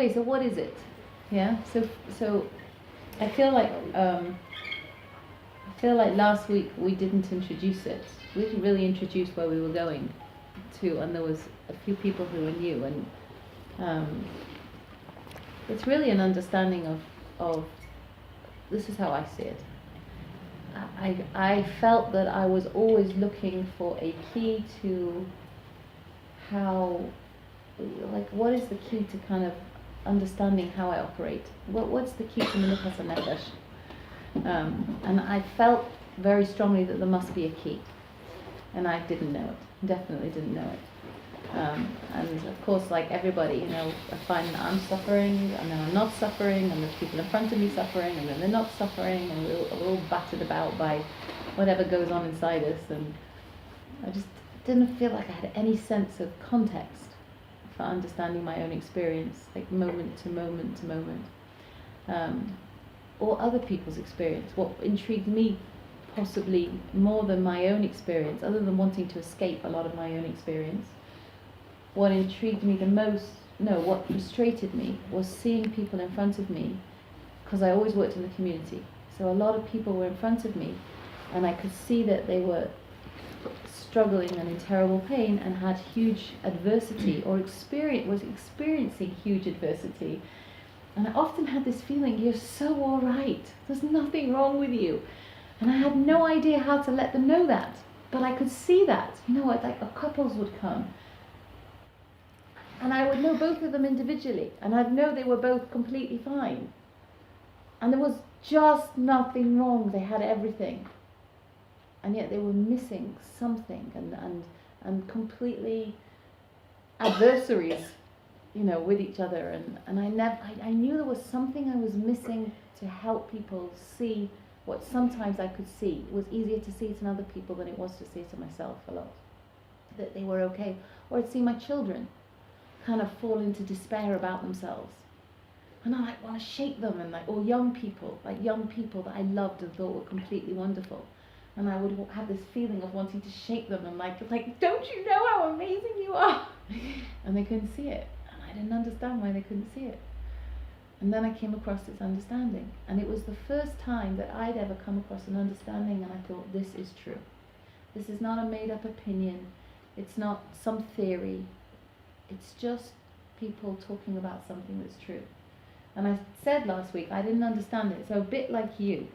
okay, so what is it? Yeah. So I feel like last week we didn't introduce it. We didn't really introduce where we were going to, and there was a few people who were new, and it's really an understanding of this is how I see it. I felt that I was always looking for a key to how, like, what is the key to kind of understanding how I operate? What's the key to Menuchas HaNefesh? And I felt very strongly that there must be a key, and I didn't know it. Definitely didn't know it. And of course, like everybody, I find that I'm suffering, and then I'm not suffering, and there's people in front of me suffering, and then they're not suffering, and we're all battered about by whatever goes on inside us, and I just didn't feel like I had any sense of context for understanding my own experience, like moment to moment to moment, or other people's experience. What intrigued me possibly more than my own experience, other than wanting to escape a lot of my own experience, what intrigued me the most, what frustrated me, was seeing people in front of me, because I always worked in the community. So a lot of people were in front of me, and I could see that they were struggling and in terrible pain and had huge adversity, or was experiencing huge adversity. And I often had this feeling, you're so all right, there's nothing wrong with you. And I had no idea how to let them know that, but I could see that. Like couples would come, and I would know both of them individually, and I'd know they were both completely fine. And there was just nothing wrong, they had everything. And yet they were missing something, and completely adversaries, with each other. And I knew there was something I was missing to help people see what sometimes I could see. It was easier to see it in other people than it was to see it in myself a lot. That they were okay. Or I'd see my children kind of fall into despair about themselves. And I want to shake them, or young people that I loved and thought were completely wonderful. And I would have this feeling of wanting to shake them and like, don't you know how amazing you are? And they couldn't see it. And I didn't understand why they couldn't see it. And then I came across this understanding. And it was the first time that I'd ever come across an understanding, and I thought, this is true. This is not a made-up opinion. It's not some theory. It's just people talking about something that's true. And I said last week, I didn't understand it. So a bit like you.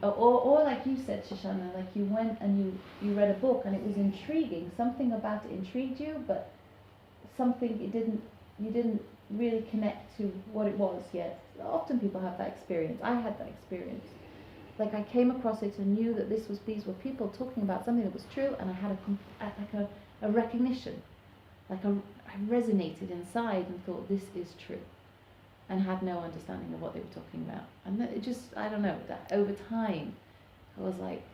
Or like you said, Shoshana, like you went and you read a book and it was intriguing. Something about it intrigued you, but something you didn't really connect to what it was yet. Often people have that experience. I had that experience. Like I came across it and knew that these were people talking about something that was true, and I had a recognition. I resonated inside and thought, this is true. And had no understanding of what they were talking about. And it just, I don't know, that over time, it was like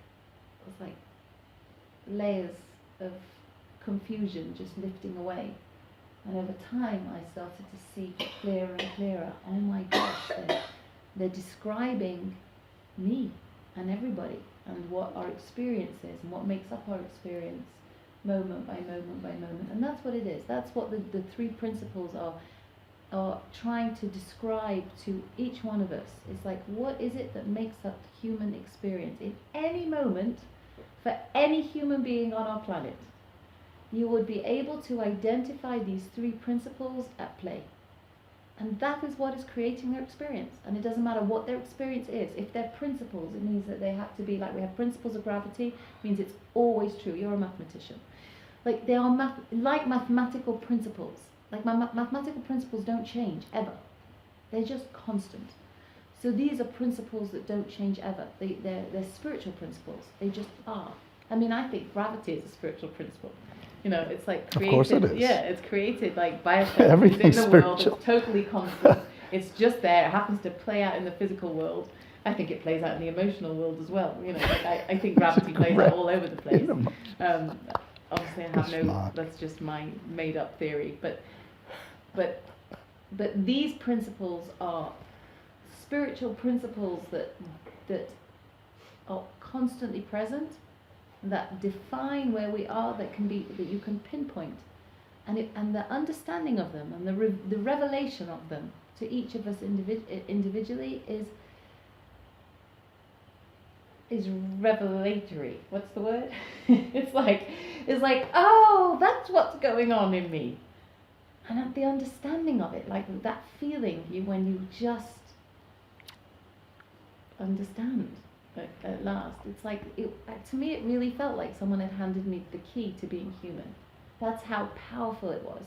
layers of confusion just lifting away. And over time, I started to see clearer and clearer, oh my gosh, they're describing me and everybody, and what our experience is, and what makes up our experience, moment by moment by moment. And that's what it is. That's what the three principles are trying to describe to each one of us. It's like, what is it that makes up human experience? In any moment, for any human being on our planet, you would be able to identify these three principles at play. And that is what is creating their experience. And it doesn't matter what their experience is. If they're principles, it means that they have to be, like we have principles of gravity, it means it's always true. You're a mathematician. Like they are like mathematical principles. Like mathematical principles don't change, ever. They're just constant. So these are principles that don't change ever. They're spiritual principles. They just are. I mean, I think gravity is a spiritual principle. It's like created. Of course it is. Yeah, it's created like by everything's in the world. It's totally constant. It's just there. It happens to play out in the physical world. I think it plays out in the emotional world as well. I think gravity plays out all over the place. Obviously, I have that's just my made-up theory. But these principles are spiritual principles that are constantly present, that define where we are, that you can pinpoint. and the understanding of them and the revelation of them to each of us individually is revelatory. What's the word? it's like, oh, that's what's going on in me. And the understanding of it, like that feeling when you just understand at last. It's like, to me it really felt like someone had handed me the key to being human. That's how powerful it was.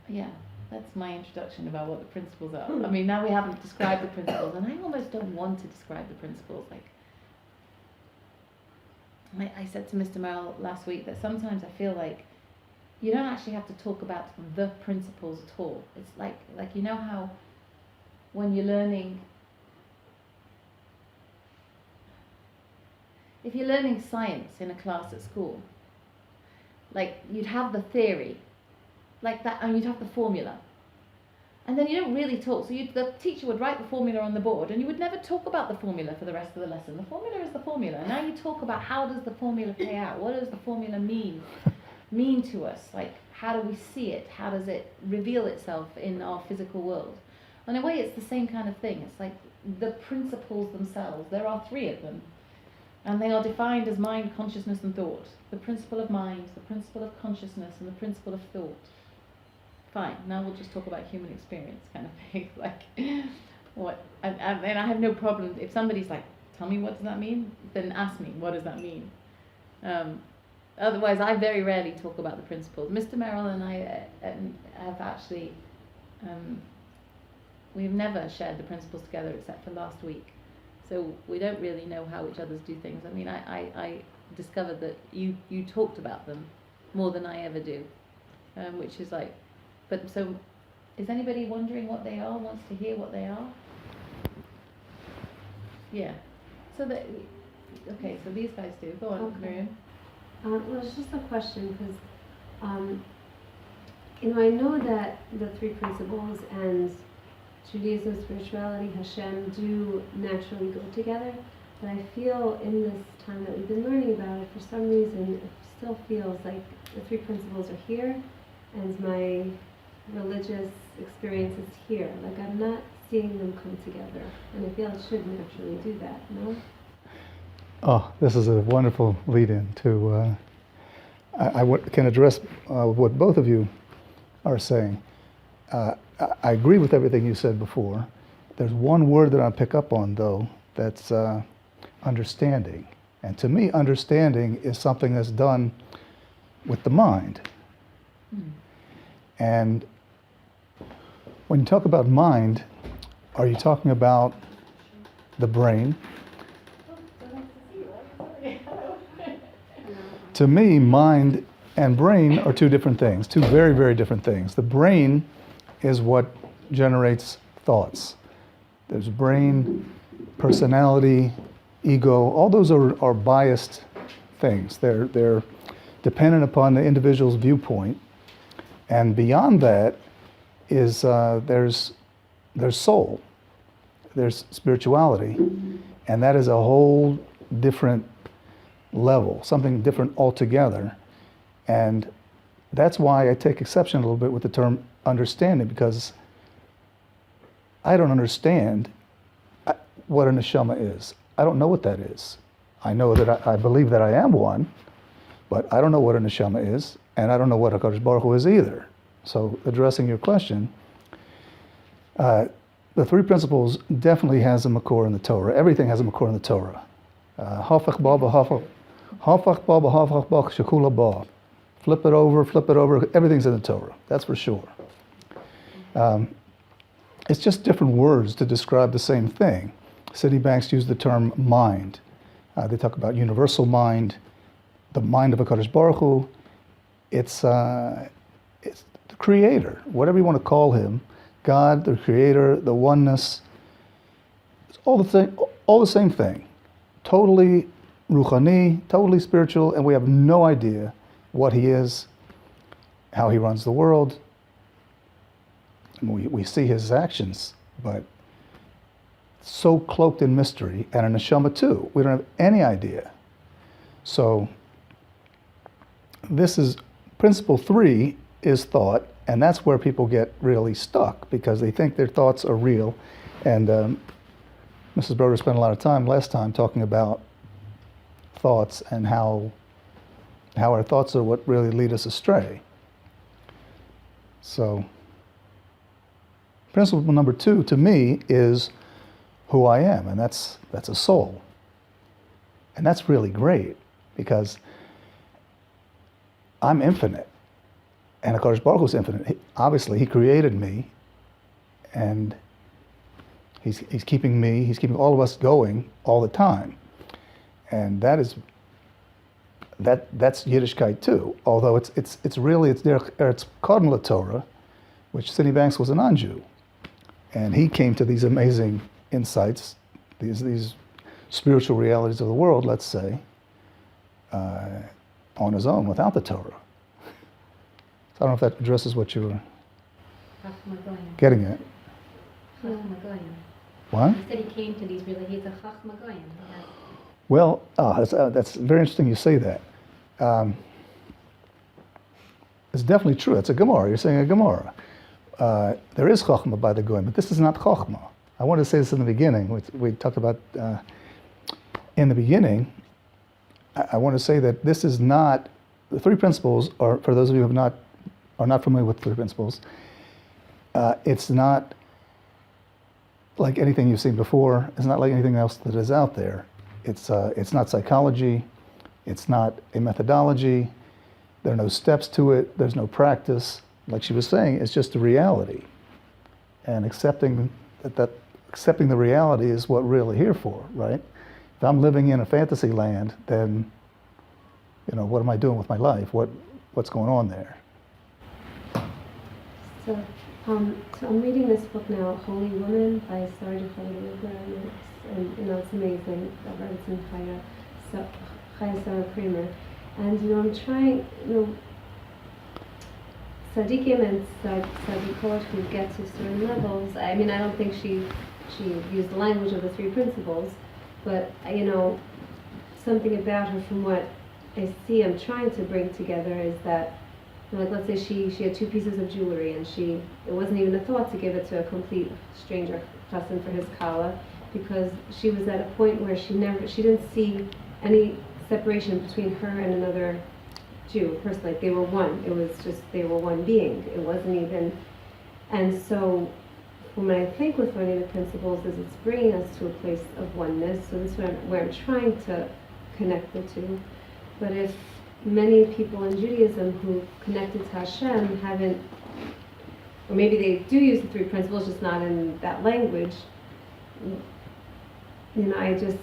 Yeah, that's my introduction about what the principles are. I mean, now we haven't described the principles, and I almost don't want to describe the principles. Like, I said to Mr. Merrill last week that sometimes I feel like you don't actually have to talk about the principles at all. It's like you know how when you're learning, if you're learning science in a class at school, like you'd have the theory, like that, and you'd have the formula. And then you don't really talk, so the teacher would write the formula on the board, and you would never talk about the formula for the rest of the lesson. The formula is the formula. And now you talk about how does the formula play out? What does the formula mean to us? Like, how do we see it? How does it reveal itself in our physical world? In a way, it's the same kind of thing. It's like the principles themselves. There are 3 of them, and they are defined as mind, consciousness, and thought. The principle of mind, the principle of consciousness, and the principle of thought. Fine, now we'll just talk about human experience kind of thing. Like, what? And I have no problem if somebody's like, tell me what does that mean? Then ask me, what does that mean? Otherwise, I very rarely talk about the principles. Mr. Merrill and I have actually, we've never shared the principles together except for last week. So we don't really know how each other's do things. I mean, I discovered that you talked about them more than I ever do, which is like, but so, is anybody wondering what they are, wants to hear what they are? Yeah. So so these guys do. Go on, okay. Miriam. Well, it's just a question because, I know that the 3 principles and Judaism, spirituality, Hashem do naturally go together, but I feel in this time that we've been learning about it, for some reason, it still feels like the 3 principles are here, and my religious experience is here. Like, I'm not seeing them come together, and I feel it should naturally do that, no? Oh, this is a wonderful lead-in to, I can address what both of you are saying. I agree with everything you said before. There's one word that I pick up on, though, that's understanding. And to me, understanding is something that's done with the mind. And when you talk about mind, are you talking about the brain? To me, mind and brain are 2 different things, 2 very, very different things. The brain is what generates thoughts. There's brain, personality, ego. All those are biased things. They're dependent upon the individual's viewpoint. And beyond that is there's soul, there's spirituality, and that is a whole different level, something different altogether. And that's why I take exception a little bit with the term understanding, because I don't understand what a neshama is. I don't know what that is. I know that I believe that I am one, but I don't know what a neshama is, and I don't know what HaKadosh Baruch Hu is either. So addressing your question, the 3 principles definitely has a makor in the Torah. Everything has a makor in the Torah. Hafach ba shekula ba. Flip it over, everything's in the Torah, that's for sure. It's just different words to describe the same thing. Sidney Banks used the term mind. They talk about universal mind, the mind of HaKadosh Baruch Hu. It's the creator, whatever you want to call him, God, the creator, the oneness. It's all the same thing. Totally ruchani, totally spiritual, and we have no idea what he is, how he runs the world. And we see his actions, but so cloaked in mystery, and a neshama too. We don't have any idea. So this is principle 3 is thought, and that's where people get really stuck because they think their thoughts are real. And Mrs. Broder spent a lot of time last time talking about thoughts and how our thoughts are what really lead us astray. So, principle number 2 to me is who I am, and that's a soul. And that's really great because I'm infinite, and HaKadosh Baruch Hu is infinite. Obviously, He created me, and He's keeping me, He's keeping all of us going all the time. And that's Yiddishkeit too. Although it's Kodem LaTorah, which Sidney Banks was a non-Jew, and he came to these amazing insights, these spiritual realities of the world, let's say, on his own without the Torah. So I don't know if that addresses what you were getting at. What? He said he came to these really, he's a Chachma Goyim. Well, that's very interesting you say that. It's definitely true. It's a Gemara. You're saying a Gemara. There is Chachma by the Goyim, but this is not Chachma. I wanted to say this in the beginning. We talked about in the beginning. I want to say that this is not the 3 principles. Are for those of you who are not familiar with 3 principles. It's not like anything you've seen before. It's not like anything else that is out there. It's not psychology. It's not a methodology. There are no steps to it. There's no practice. Like she was saying, it's just a reality. And accepting accepting the reality is what we're really here for, right? If I'm living in a fantasy land, then, what am I doing with my life? What's going on there? So I'm reading this book now, Holy Woman by Sarah Lugar, and it's amazing. I've read it in Chaya Sarah Kramer, and I'm trying, Tzaddikim and Tzaddikot who get to certain levels. I mean, I don't think she used the language of the 3 principles, but something about her from what I see I'm trying to bring together is that, like, let's say she had 2 pieces of jewelry and it wasn't even a thought to give it to a complete stranger person for his kala, because she was at a point where she didn't see any separation between her and another Jew, person. Like, they were one. It was just, they were one being. It wasn't even, and so when I think with learning the principles is it's bringing us to a place of oneness. So this is where I'm trying to connect the 2. But if many people in Judaism who connected to Hashem haven't, or maybe they do use the 3 principles, just not in that language, I just,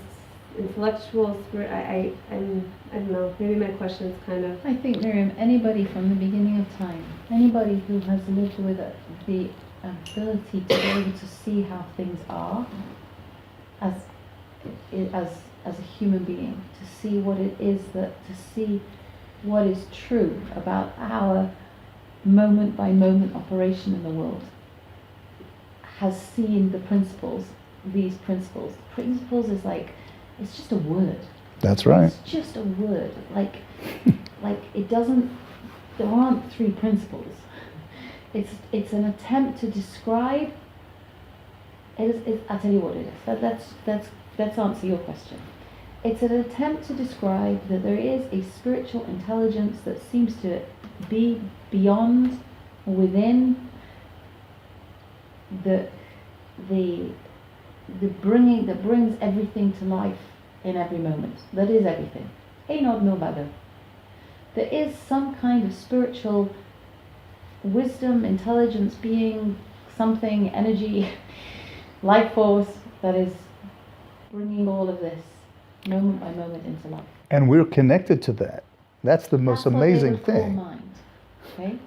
intellectual, spirit, I don't know, maybe my question is kind of... I think, Miriam, anybody from the beginning of time, anybody who has lived with the ability to be able to see how things are as a human being, to see what it is, to see what is true about our moment by moment operation in the world, has seen the principles, these principles. Principles is like, it's just a word. That's right. It's just a word. Like it doesn't, there aren't 3 principles. It's an attempt to describe, I'll tell you what it is. Let's answer your question. It's an attempt to describe that there is a spiritual intelligence that seems to be beyond, within that brings everything to life in every moment. That is everything. Ein od milvado. There is some kind of spiritual wisdom, intelligence, being, something, energy, life force that is bringing all of this moment by moment into life. And we're connected to that. That's the most amazing what they would thing. call mind. Okay?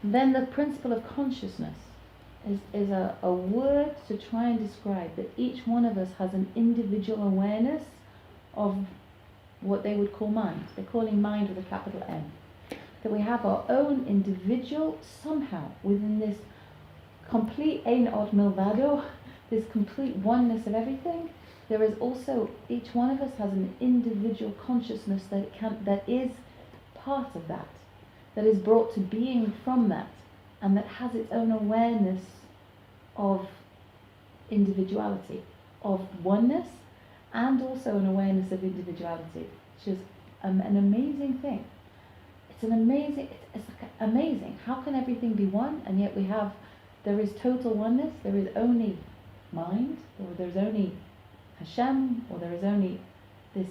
Then the principle of consciousness is a word to try and describe that each one of us has an individual awareness of what they would call mind. They're calling mind with a capital M. That we have our own individual, somehow, within this complete Ein od milvado, this complete oneness of everything, there is also, each one of us has an individual consciousness that is part of that is brought to being from that, and that has its own awareness of individuality, of oneness, and also an awareness of individuality, which is an amazing thing. It's like amazing. How can everything be one, and yet there is total oneness, there is only mind, or there's only Hashem, or there is only this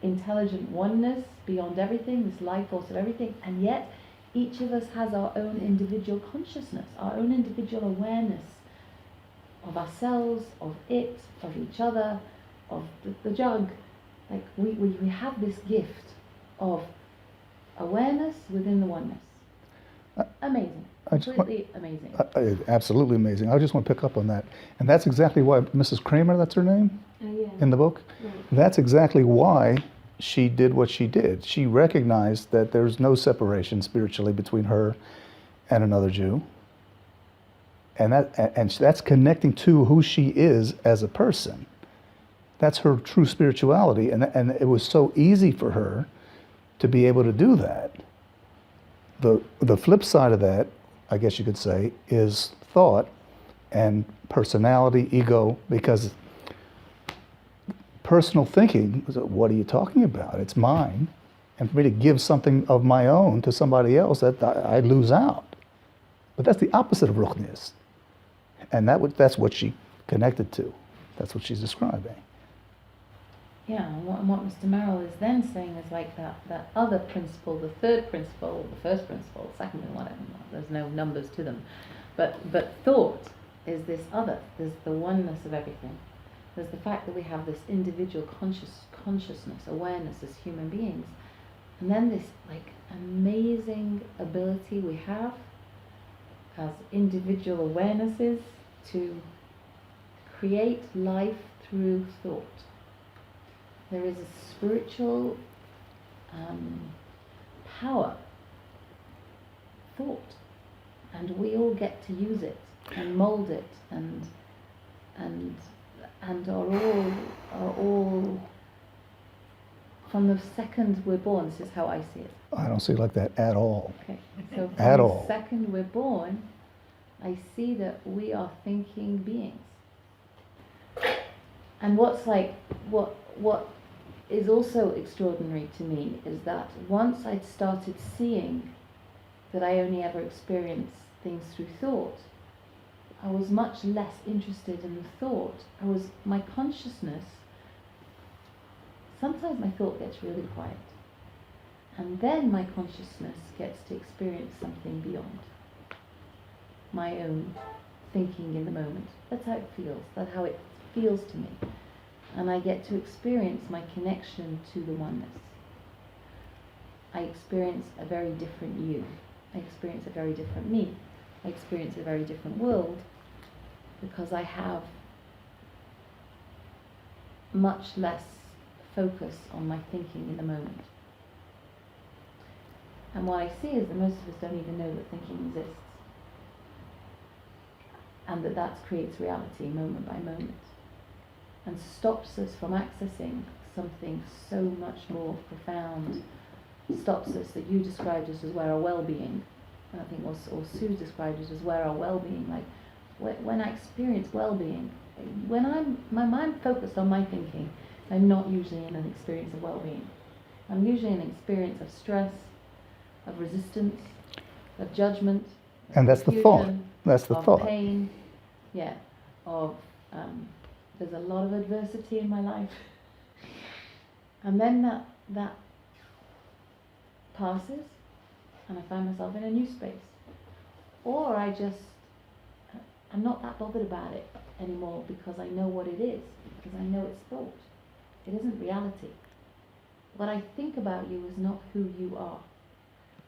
intelligent oneness beyond everything, this life force of everything, and yet each of us has our own individual consciousness, our own individual awareness of ourselves, of it, of each other, of the jug. Like we have this gift of awareness within the oneness. Amazing. Completely amazing. Absolutely amazing. I just want to pick up on that. And that's exactly why Mrs. Kramer, that's her name Yeah. in the book? Right. That's exactly why she did what she did. She recognized that there's no separation spiritually between her and another Jew. And that's connecting to who she is as a person. That's her true spirituality. And it was so easy for her to be able to do that. The flip side of that, I guess you could say, is thought and personality, ego, because personal thinking, what are you talking about? It's mine. And for me to give something of my own to somebody else, that I lose out. But that's the opposite of ruchnius. And that's what she connected to. That's what she's describing. Yeah, and what Mr. Merrill is then saying is like that other principle, the third principle, the first principle, the second one, there's no numbers to them. But thought is this other. There's the oneness of everything. There's the fact that we have this individual consciousness, awareness as human beings. And then this like amazing ability we have as individual awarenesses to create life through thought. There is a spiritual power, thought, and we all get to use it and mold it and are all from the second we're born. This is how I see it. I don't see it like that at all. Okay, so from At the all. second we're born, I see that we are thinking beings. And what is also extraordinary to me is that once I'd started seeing that I only ever experience things through thought, I was much less interested in the thought. My consciousness, sometimes my thought gets really quiet. And then my consciousness gets to experience something beyond my own thinking in the moment. That's how it feels. That's how it feels to me. And I get to experience my connection to the oneness. I experience a very different you. I experience a very different me. I experience a very different world because I have much less focus on my thinking in the moment. And what I see is that most of us don't even know that thinking exists. And that creates reality moment by moment. And stops us from accessing something so much more profound, stops us, that you described as where our well-being, and I think or Sue described it as where our well-being, like when I experience well-being, when my mind focused on my thinking, I'm not usually in an experience of well-being. I'm usually in an experience of stress, of resistance, of judgment, And that's the thought. confusion, That's the of thought. pain, of there's a lot of adversity in my life, and then that passes, and I find myself in a new space, or I'm not that bothered about it anymore because I know what it is, because I know it's thought. It isn't reality. What I think about you is not who you are.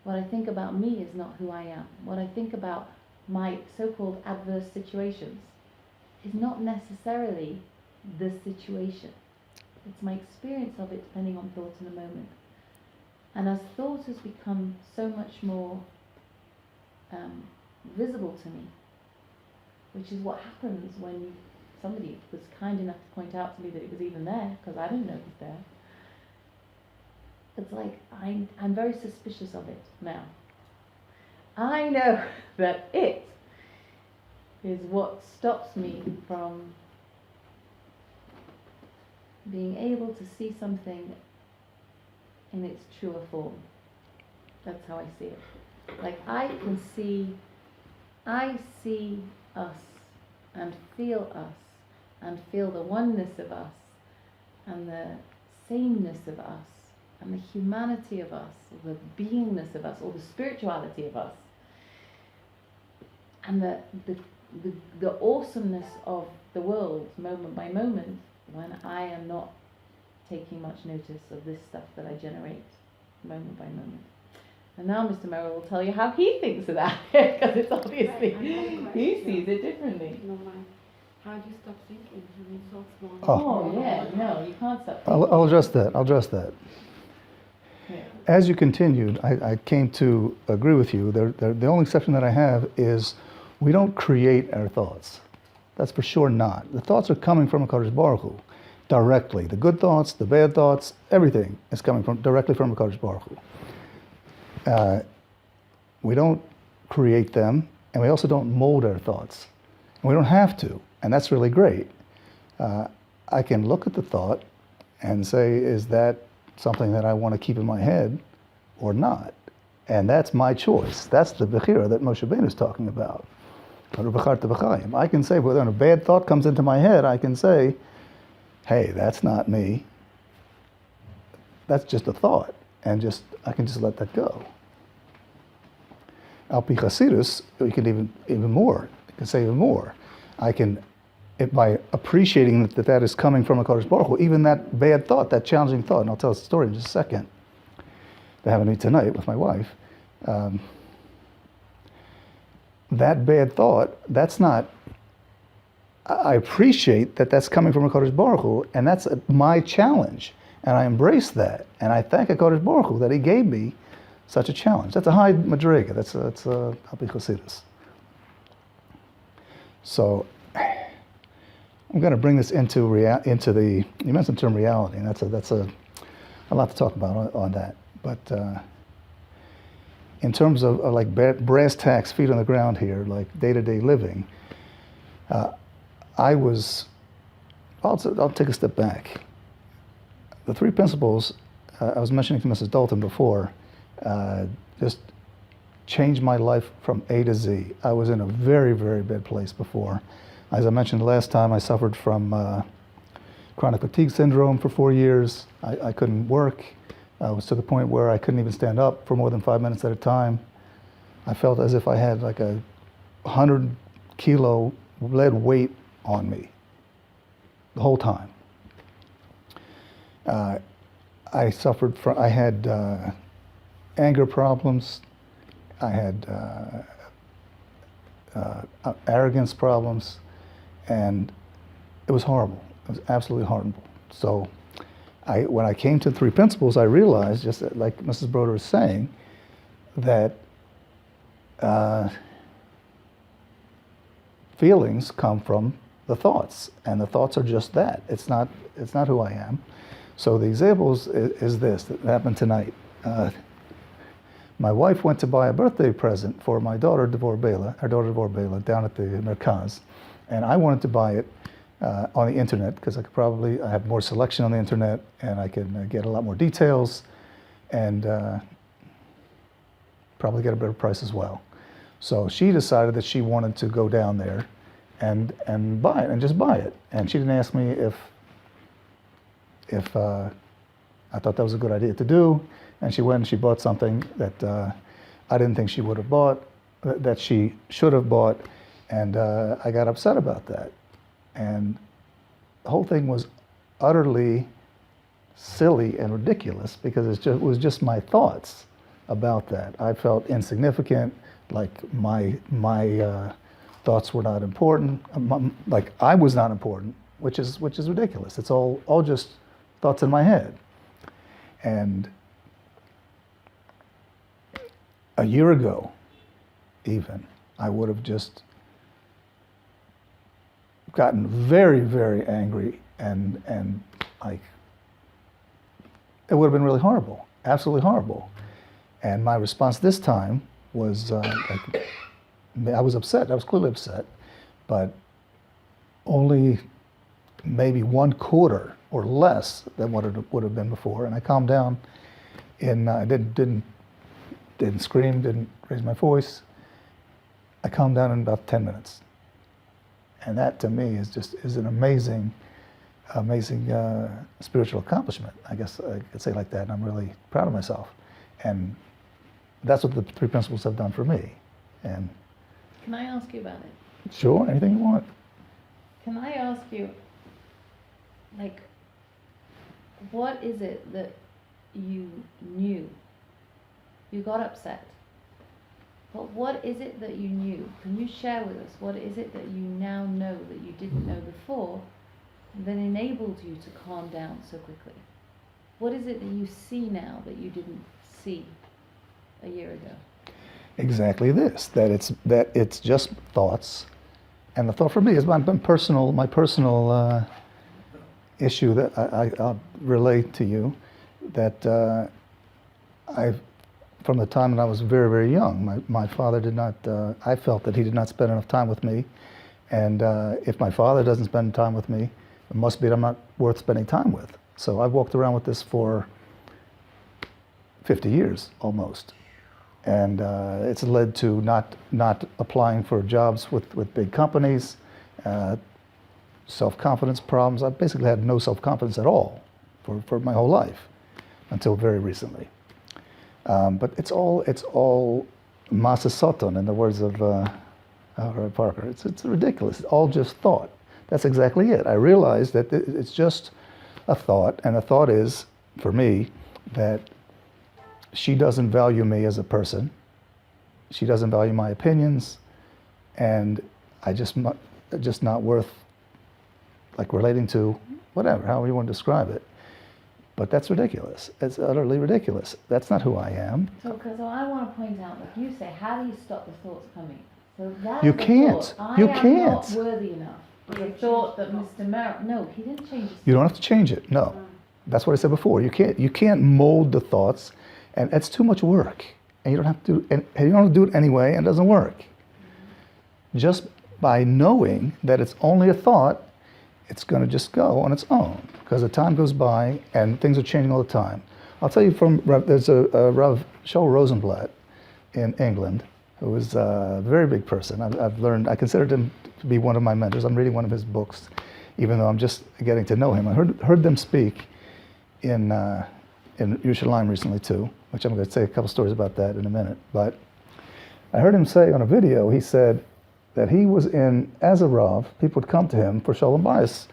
What I think about me is not who I am. What I think about my so-called adverse situations is not necessarily the situation. It's my experience of it depending on thought in the moment. And as thought has become so much more visible to me, which is what happens when somebody was kind enough to point out to me that it was even there, because I didn't know it was there. it's like I'm very suspicious of it now. I know that it is what stops me from being able to see something in its truer form. That's how I see it. Like I see us and feel the oneness of us and the sameness of us and the humanity of us, or the beingness of us, or the spirituality of us, and the awesomeness of the world moment by moment when I am not taking much notice of this stuff that I generate moment by moment. And now Mr. Merrill will tell you how he thinks of that, because it's obviously, he sees it differently. No mind. How do you stop thinking? I mean, thoughts go on. Oh yeah, no, you can't stop thinking. I'll address that. Yeah. As you continued, I came to agree with you. The only exception that I have is we don't create our thoughts. That's for sure not. The thoughts are coming from HaKadosh Baruch Hu directly. The good thoughts, the bad thoughts, everything is coming directly from HaKadosh Baruch Hu. We don't create them, and we also don't mold our thoughts. And we don't have to, and that's really great. I can look at the thought and say, is that something that I want to keep in my head or not? And that's my choice. That's the Bechira that Moshe Rabbeinu is talking about. I can say, when a bad thought comes into my head, I can say, hey, that's not me. That's just a thought. And I can just let that go. Al Pi Chasidus, you can even more. You can say even more. By appreciating that is coming from HaKadosh Baruch Hu, even that bad thought, that challenging thought, and I'll tell a story in just a second, that happened to me tonight with my wife. That bad thought, that's not, I appreciate that that's coming from HaKadosh Baruch Hu, and that's my challenge. And I embrace that. And I thank HaKadosh Baruch Hu that he gave me such a challenge. That's a high madriga. That's Al Pi Chasidus. So, I'm going to bring this into the, you mentioned the term reality, and that's a lot to talk about on that. But in terms of like brass tacks, feet on the ground here, like day-to-day living, I'll take a step back. The three principles I was mentioning to Mrs. Dalton before just changed my life from A to Z. I was in a very, very bad place before. As I mentioned last time, I suffered from chronic fatigue syndrome for 4 years. I couldn't work. I was to the point where I couldn't even stand up for more than 5 minutes at a time. I felt as if I had like a 100-kilo lead weight on me the whole time. I suffered from, I had anger problems. I had arrogance problems. And it was horrible. It was absolutely horrible. So when I came to the three principles, I realized, just like Mrs. Broder was saying, that feelings come from the thoughts, and the thoughts are just that. It's not who I am. So the examples is this that happened tonight. My wife went to buy a birthday present for my daughter, Devor Bela, down at the Merkaz. And I wanted to buy it on the internet because I have more selection on the internet, and I can get a lot more details, and probably get a better price as well. So she decided that she wanted to go down there and buy it, and just buy it. And she didn't ask me if I thought that was a good idea to do. And she went and she bought something that I didn't think she would have bought, that she should have bought. And I got upset about that. And the whole thing was utterly silly and ridiculous because it was just my thoughts about that. I felt insignificant, like my thoughts were not important, like I was not important, which is ridiculous. It's all just thoughts in my head. And a year ago, even, I would have just gotten very, very angry and like, it would have been really horrible. absolutely horrible. And my response this time was I was upset. I was clearly upset, but only maybe 1/4 or less than what it would have been before. And I calmed down, and I didn't scream, didn't raise my voice. I calmed down in about 10 minutes, and that to me is an amazing spiritual accomplishment. I guess I could say it like that, and I'm really proud of myself. And that's what the three principles have done for me. And Can I ask you about it? sure, anything you want. Can I ask you, like, what is it that you knew? You got upset. But what is it that you knew? Can you share with us what is it that you now know that you didn't know before that enabled you to calm down so quickly? What is it that you see now that you didn't see a year ago? Exactly this, that it's just thoughts. And the thought for me is my personal issue that I'll relate to you, that from the time that I was very, very young, my father did not, I felt that he did not spend enough time with me. And if my father doesn't spend time with me, it must be that I'm not worth spending time with. So I've walked around with this for 50 years almost. And it's led to not applying for jobs with big companies, self-confidence problems. I've basically had no self-confidence at all for my whole life until very recently. But it's all masa soton, in the words of Robert Parker. It's ridiculous. It's all just thought. That's exactly it. I realized that it's just a thought, and the thought is, for me, that she doesn't value me as a person. She doesn't value my opinions, and I just not worth like relating to, whatever, however you want to describe it. But that's ridiculous. It's utterly ridiculous. That's not who I am. So, because I want to point out, like you say, how do you stop the thoughts coming? So that's You the can't. thought. You I am can't. not worthy enough. The thought that Mr. Merrill, no, he didn't change his You don't have to change it. No, that's what I said before. You can't mold the thoughts, and it's too much work. And you don't have to. And you don't have to do it anyway, and it doesn't work. Just by knowing that it's only a thought, it's going to just go on its own, because the time goes by and things are changing all the time. I'll tell you there's a Rav Shaul Rosenblatt in England, who is a very big person. I considered him to be one of my mentors. I'm reading one of his books, even though I'm just getting to know him. I heard them speak in Yerushalayim recently too, which I'm going to say a couple stories about that in a minute. But I heard him say on a video, he said that he was as a Rav, people would come to him for Shalom Bayis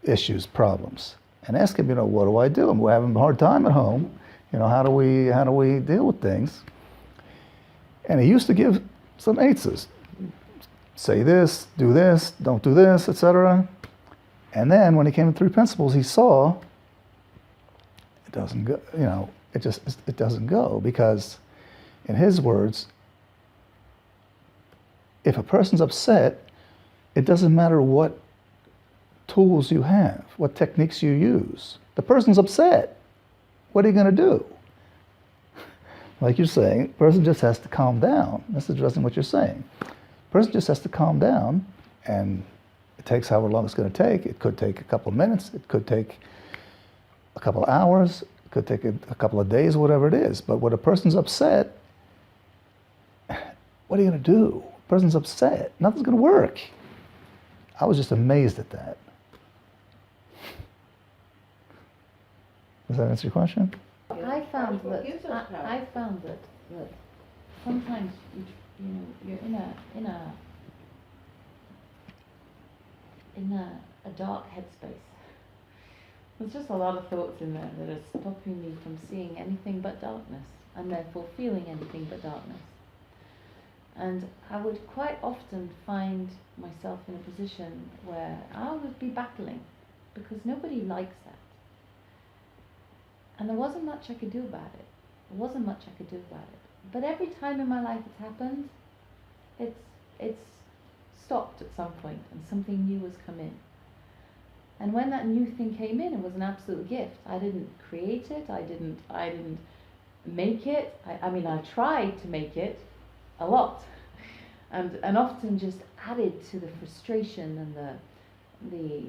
issues, problems, and ask him, what do I do? We're having a hard time at home. How do we deal with things? And he used to give some eitzes. Say this, do this, don't do this, etc. And then when he came to three principles, he saw it doesn't go. It doesn't go, because, in his words, if a person's upset, it doesn't matter what tools you have, what techniques you use. The person's upset. What are you going to do? Like you're saying, the person just has to calm down. That's addressing what you're saying. The person just has to calm down, and it takes however long it's going to take. It could take a couple of minutes. It could take a couple of hours. It could take a couple of days, whatever it is. But when a person's upset, what are you going to do? The person's upset. Nothing's going to work. I was just amazed at that. Does that answer your question? I found that Gives us power. I found that sometimes you're in a dark headspace. There's just a lot of thoughts in there that are stopping me from seeing anything but darkness, and therefore feeling anything but darkness. And I would quite often find myself in a position where I would be battling, because nobody likes that. And there wasn't much I could do about it. But every time in my life it's happened, it's stopped at some point, and something new has come in. And when that new thing came in, it was an absolute gift. I didn't create it. I didn't make it. I mean, I tried to make it a lot, and often just added to the frustration and the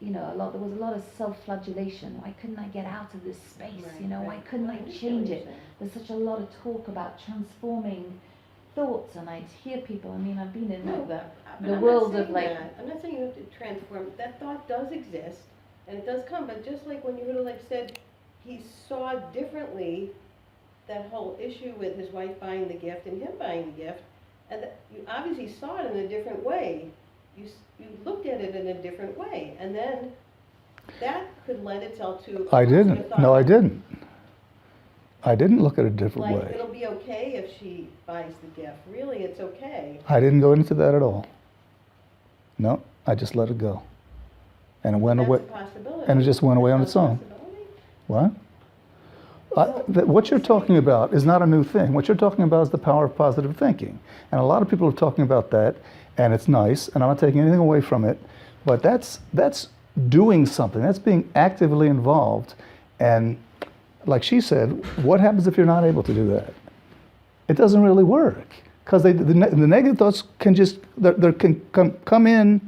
there was a lot of self-flagellation. Why couldn't I get out of this space? Why couldn't I change it? There's such a lot of talk about transforming thoughts, and I'd hear people. I mean, I've been in the world of like. I'm not saying you have to transform. That thought does exist, and it does come. But just like when you would have said, he saw differently that whole issue with his wife buying the gift and him buying the gift, and you obviously saw it in a different way. You looked at it in a different way, and then that could lend itself to. I didn't. No, I didn't. I didn't look at it a different Like, way. it'll be okay if she buys the gift. Really, it's okay. I didn't go into that at all. No, I just let it go. And it went That's away. a possibility. And it just went away on That's its own. a possibility. What? What you're talking about is not a new thing. What you're talking about is the power of positive thinking. And a lot of people are talking about that, and it's nice, and I'm not taking anything away from it, but that's doing something. That's being actively involved. And like she said, what happens if you're not able to do that? It doesn't really work, because the negative thoughts can just come in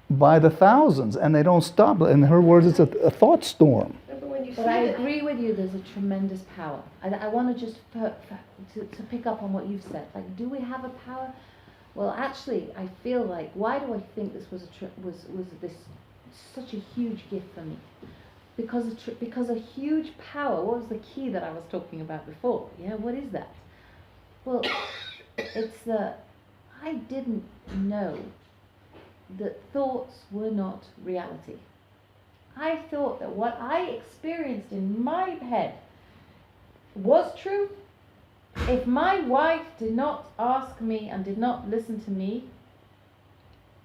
by the thousands, and they don't stop. In her words, it's a thought storm. No, but when you But see I it- agree with you, there's a tremendous power. I want to just to pick up on what you've said. Like, do we have a power? Well, actually, I feel like, why do I think this was this such a huge gift for me? Because a huge power, what was the key that I was talking about before? Yeah, what is that? Well, it's I didn't know that thoughts were not reality. I thought that what I experienced in my head was true. If my wife did not ask me and did not listen to me,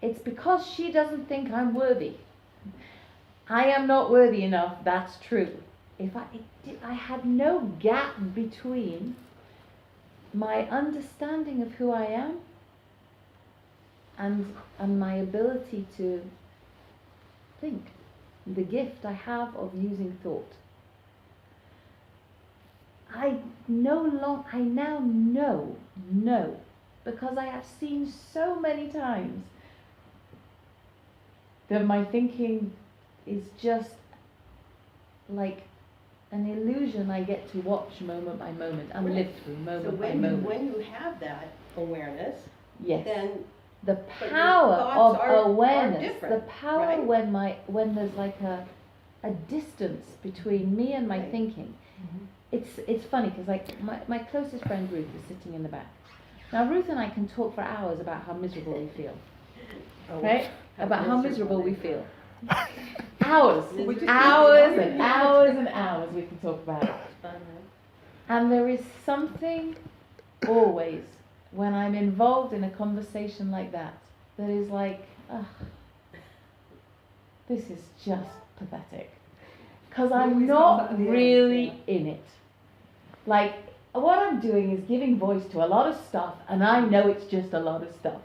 it's because she doesn't think I'm worthy. I am not worthy enough, that's true. I had no gap between my understanding of who I am and my ability to think. The gift I have of using thought. I now know, because I have seen so many times that my thinking is just like an illusion I get to watch moment by moment and live through So moment by moment. when you have that awareness, Yes. then The But your power thoughts of are awareness, different, the power right? when there's like a distance between me and my Right. thinking. It's funny because like my closest friend Ruth is sitting in the back. Now Ruth and I can talk for hours about how miserable we feel, right? About how miserable we feel. Hours, hours and hours and hours we can talk about it. And there is something always when I'm involved in a conversation like that is like, ugh, this is just pathetic. Because I'm not really in it. Like, what I'm doing is giving voice to a lot of stuff, and I know it's just a lot of stuff.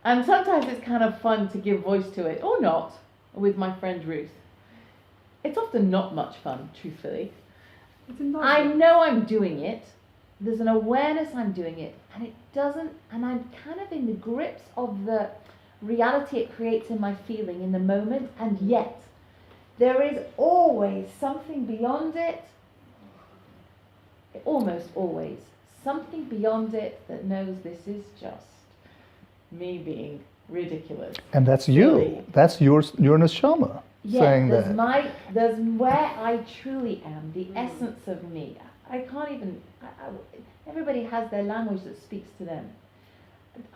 And sometimes it's kind of fun to give voice to it, or not, with my friend Ruth. It's often not much fun, truthfully. I know I'm doing it. There's an awareness I'm doing it, and it doesn't, and I'm kind of in the grips of the reality it creates in my feeling in the moment, and yet there is always something beyond it, almost always, something beyond it that knows this is just me being ridiculous. And that's Silly. you. That's your neshama saying there's that. there's where I truly am, the essence of me. I can't even, everybody has their language that speaks to them.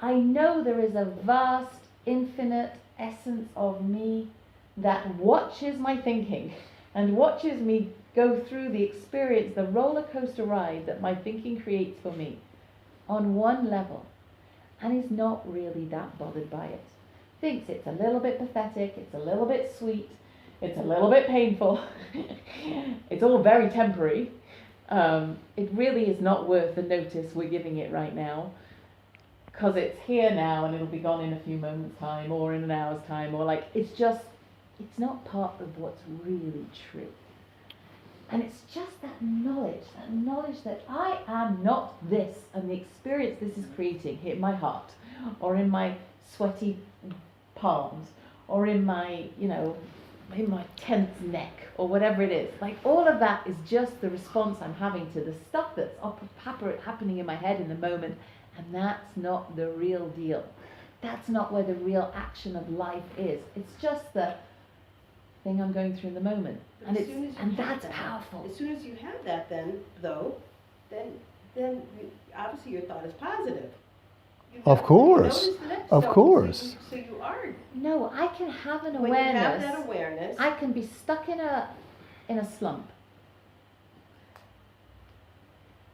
I know there is a vast, infinite essence of me that watches my thinking and watches me go through the experience, the roller coaster ride that my thinking creates for me on one level, and is not really that bothered by it. Thinks it's a little bit pathetic, it's a little bit sweet, it's a little bit painful, it's all very temporary. It really is not worth the notice we're giving it right now. because it's here now and it'll be gone in a few moments' time or in an hour's time, or like it's not part of what's really true. And it's just that knowledge that I am not this, and the experience this is creating here in my heart, or in my sweaty palms, or in my, in my tense neck, or whatever it is. Like all of that is just the response I'm having to the stuff that's happening in my head in the moment, and that's not the real deal. That's not where the real action of life is. It's just the thing I'm going through in the moment. But as soon as you have that's that, powerful. As soon as you have that, then obviously your thought is positive. Of course. Of course. So you are. No, I can have an When you have awareness. that awareness. I can be stuck in a slump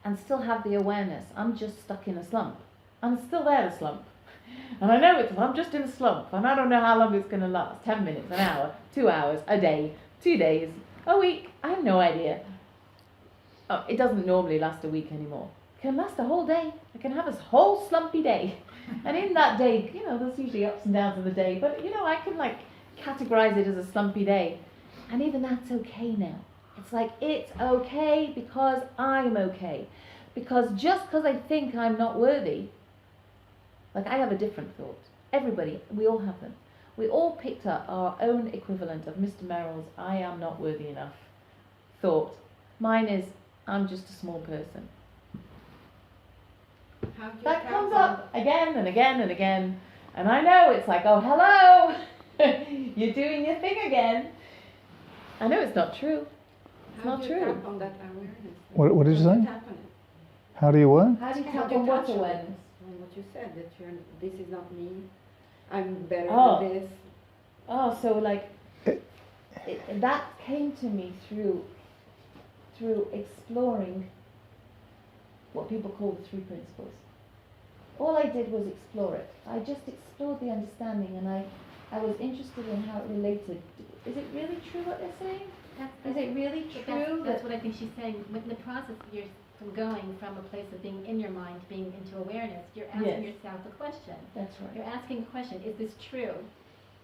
and still have the awareness. I'm just stuck in a slump. I'm still there in a slump. And I know I'm just in a slump, and I don't know how long it's going to last. 10 minutes, an hour, 2 hours, a day, 2 days, a week. I have no idea. Oh, it doesn't normally last a week anymore. It can last a whole day. I can have a whole slumpy day. And in that day, there's usually ups and downs of the day, but, I can categorize it as a slumpy day. And even that's okay now. It's like, it's okay because I'm okay. Because just because I think I'm not worthy, I have a different thought. Everybody, we all have them. We all picked up our own equivalent of Mr. Merrill's I am not worthy enough thought. Mine is, I'm just a small person. How do you That comes tackle- up again and again and again. And I know it's like, oh, hello, you're doing your thing again. I know it's not true. It's How not do you true. tap on that awareness? What did you How do say? tap on it? How do you what? How do you How tap do you on what touch on it? awareness? On what you said, that this is not me. I'm better Oh. than this. Oh, so that came to me through exploring what people call the three principles. All I did was explore it. I just explored the understanding, and I was interested in how it related. Is it really true what they're saying? Is it really true That's what I think she's saying. With the process, you're from going from a place of being in your mind, being into awareness, you're asking Yes. yourself a question. That's right. You're asking a question, is this true?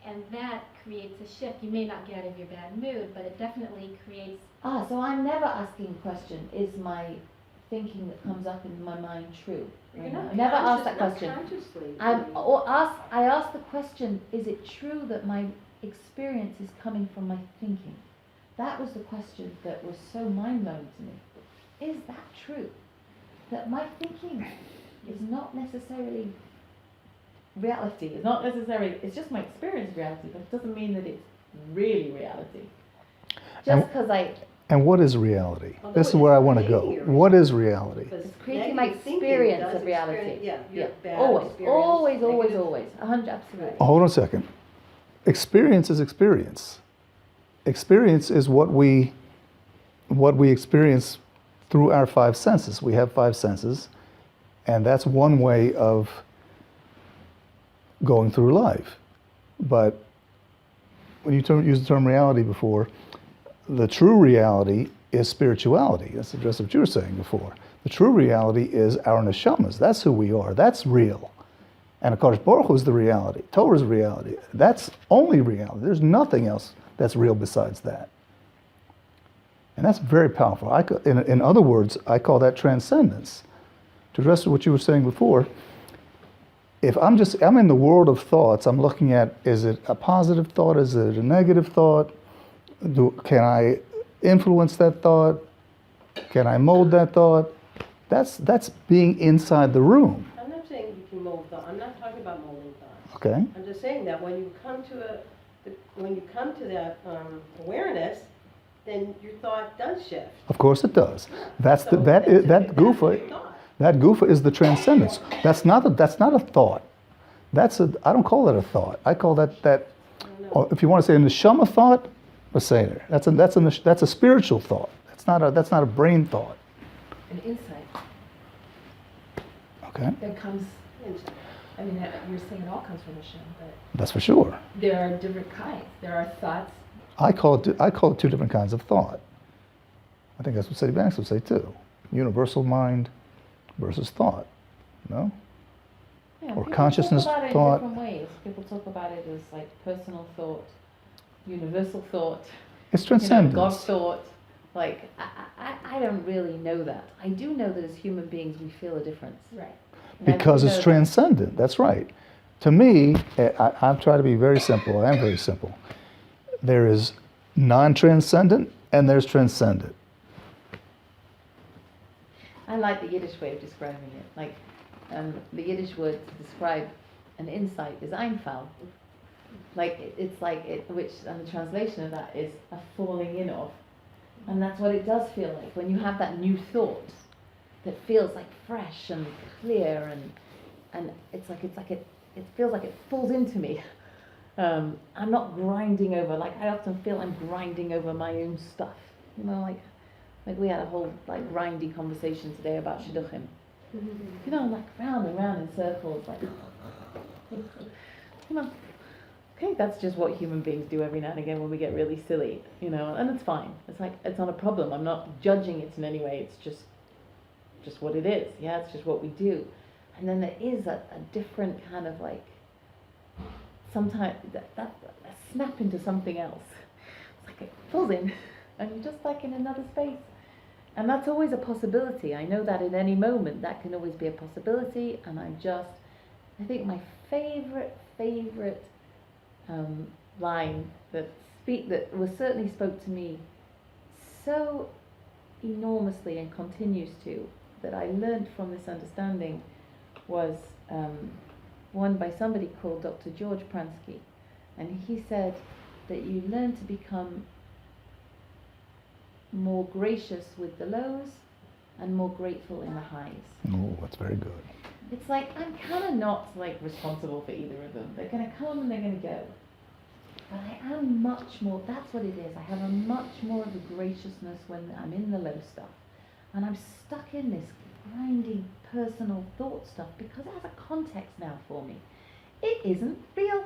And that creates a shift. You may not get out of your bad mood, but it definitely creates. So I'm never asking a question, is my thinking that comes up in my mind true? You're not I never ask conscious- that not question. consciously. I ask the question, is it true that my experience is coming from my thinking? That was the question that was so mind-blowing to me. Is that true? That my thinking is not necessarily reality, it's just my experience of reality, but it doesn't mean that it's really reality. Just because And what is reality? Although This is it's where I want to go. creating your What is reality? Because It's creating my negative thinking experience does of reality. experience- Yeah, your bad always, experience, always, negative- always, 100, absolutely. Hold on a second. Experience is experience. Experience is what we experience through our five senses. We have five senses, and that's one way of going through life. But when you use the term reality before, the true reality is spirituality. That's just what you were saying before. The true reality is our neshamas. That's who we are. That's real. And HaKadosh Baruch Hu is the reality. Torah is reality. That's only reality. There's nothing else that's real besides that. And that's very powerful. In other words, I call that transcendence. To address what you were saying before, if I'm in the world of thoughts, I'm looking at, is it a positive thought? Is it a negative thought? Can I influence that thought? Can I mold that thought? That's being inside the room. I'm not saying you can mold thought. I'm not talking about molding thoughts. Okay? I'm just saying that when you come to that awareness, then your thought does shift. Of course it does. That So that's your gufa. thought. That gufa is the transcendence. That's not a thought. I don't call that a thought. I call that I don't know. or if you want to say a neshama thought, let's say there. That's a spiritual thought. That's not a brain thought. An insight Okay? that comes, Inside. I mean, you're saying it all comes from Hashem, but That's for sure. there are different kinds. There are thoughts. I call it two different kinds of thought. I think that's what Sadie Banks would say too. Universal mind versus thought. No? Yeah, consciousness, talk about it thought. in different ways. People talk about it as like personal thought, universal thought, It's God transcendence. thought. Like, I don't really know that. I do know that as human beings we feel a difference. Right. And I do Because know it's that- transcendent. That's right. To me, I'm trying to be very simple. I am very simple. There is non-transcendent and there's transcendent. I like the Yiddish way of describing it. Like, the Yiddish word to describe an insight is Einfall. Like, it's like it, which, and the translation of that is a falling in of. And that's what it does feel like when you have that new thought that feels like fresh and clear, and it feels like it falls into me. I'm not grinding over, like I often feel I'm grinding over my own stuff. You know, like we had a whole like grindy conversation today about shidduchim. You know, like round and round in circles, like you know. Okay, that's just what human beings do every now and again when we get really silly, you know, and it's fine. It's like, it's not a problem. I'm not judging it in any way. It's just what it is. Yeah, it's just what we do. And then there is a different kind of like, sometimes that a snap into something else. It's like it falls in and you're just like in another space. And that's always a possibility. I know that in any moment that can always be a possibility. And I think my favorite line that certainly spoke to me so enormously and continues to, that I learned from this understanding, was one by somebody called Dr. George Pransky, and he said that you learn to become more gracious with the lows and more grateful in the highs. Oh, that's very good. It's like, I'm kind of not like responsible for either of them. They're going to come and they're going to go. But I am much more, that's what it is. I have a much more of a graciousness when I'm in the low stuff. And I'm stuck in this grindy personal thought stuff because it has a context now for me. It isn't real.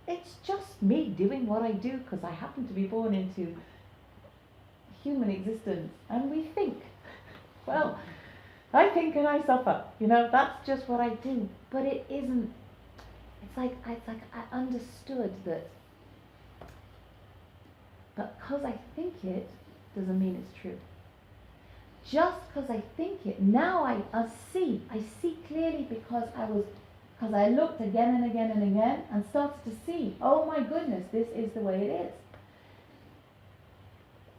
It's just me doing what I do because I happen to be born into human existence and we think. Well, I think and I suffer, you know, that's just what I do. But it isn't, it's like I understood that, but because I think it doesn't mean it's true. Just because I think it, now I see clearly because I looked again and again and again and started to see, oh my goodness, this is the way it is.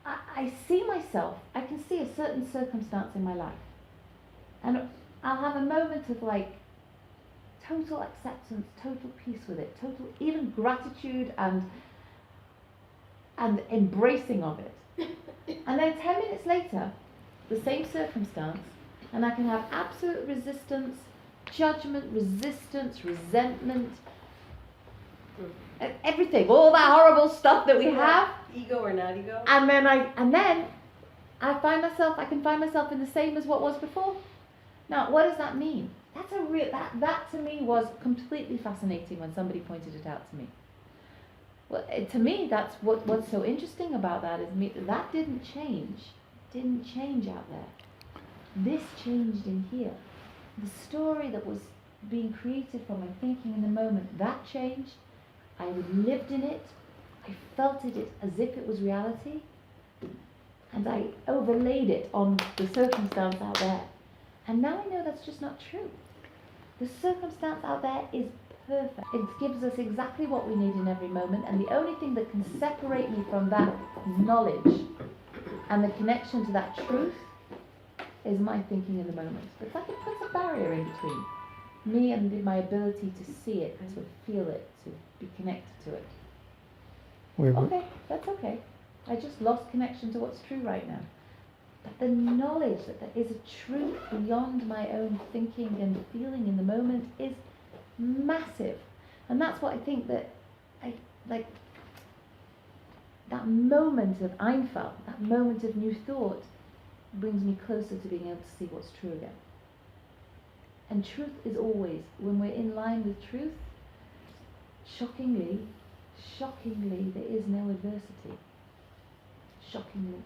I see myself, I can see a certain circumstance in my life. And I'll have a moment of like total acceptance, total peace with it, total even gratitude and embracing of it. And then 10 minutes later, the same circumstance, and I can have absolute resistance, judgment, resistance, resentment, everything, all that horrible stuff that we have. Ego or not ego? And then I can find myself in the same as what was before. Now, what does that mean? That's that to me was completely fascinating when somebody pointed it out to me. Well, to me, that's what's so interesting about that is that didn't change. It didn't change out there. This changed in here. The story that was being created from my thinking in the moment, that changed. I lived in it. I felt it as if it was reality. And I overlaid it on the circumstance out there. And now I know that's just not true. The circumstance out there is perfect. It gives us exactly what we need in every moment, and the only thing that can separate me from that knowledge and the connection to that truth is my thinking in the moment. It's like it puts a barrier in between me and my ability to see it, to feel it, to be connected to it. Okay, that's okay. I just lost connection to what's true right now. But the knowledge that there is a truth beyond my own thinking and feeling in the moment is massive. And that's what I think that that moment of Einfall, that moment of new thought, brings me closer to being able to see what's true again. And truth is always, when we're in line with truth, shockingly, there is no adversity. Shockingly.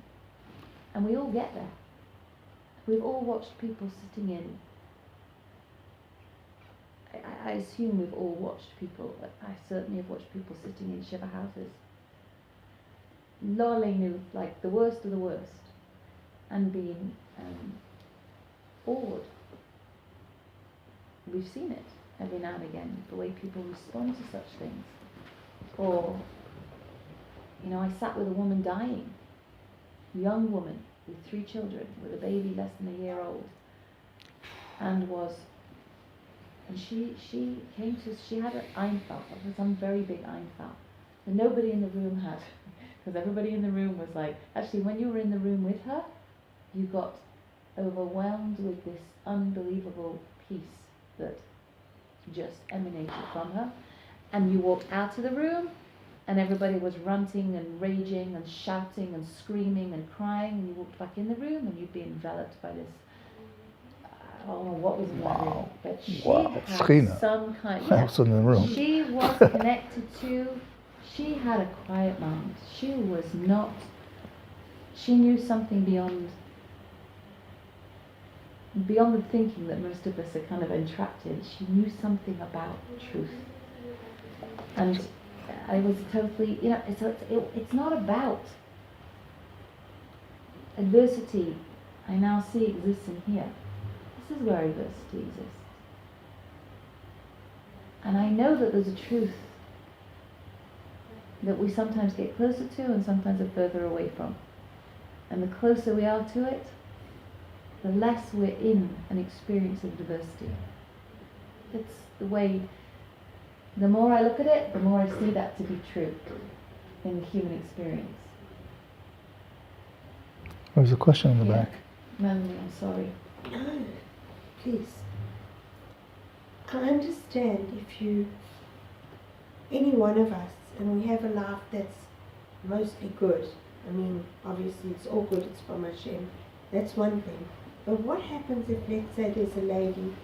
And we all get there. We've all watched people sitting in I assume we've all watched people, I certainly have watched people sitting in shiva houses, lolling like the worst of the worst, and being awed. We've seen it every now and again, the way people respond to such things. Or, I sat with a woman dying, young woman with 3 children, with a baby less than a year old, and she came to, she had an Einfall, some very big Einfall, that nobody in the room had, because everybody in the room was like, actually when you were in the room with her, you got overwhelmed with this unbelievable peace that just emanated from her, and you walked out of the room and everybody was ranting and raging and shouting and screaming and crying, and you walked back in the room and you'd be enveloped by this, I don't know what was in that room, but she had Schina. some kind, Else in the room. she was connected to, she had a quiet mind, she knew something beyond the thinking that most of us are kind of entrapped in. She knew something about truth. And I was totally, it's not about adversity I now see exists in here. This is where adversity exists. And I know that there's a truth that we sometimes get closer to and sometimes are further away from. And the closer we are to it, the less we're in an experience of diversity. It's the way, the more I look at it, the more I see that to be true in the human experience. There's a question in the Yeah. back. Melanie, I'm sorry. No, please. I understand if any one of us, and we have a life that's mostly good. I mean, obviously it's all good, it's from Hashem. That's one thing. But what happens if, let's say, there's a lady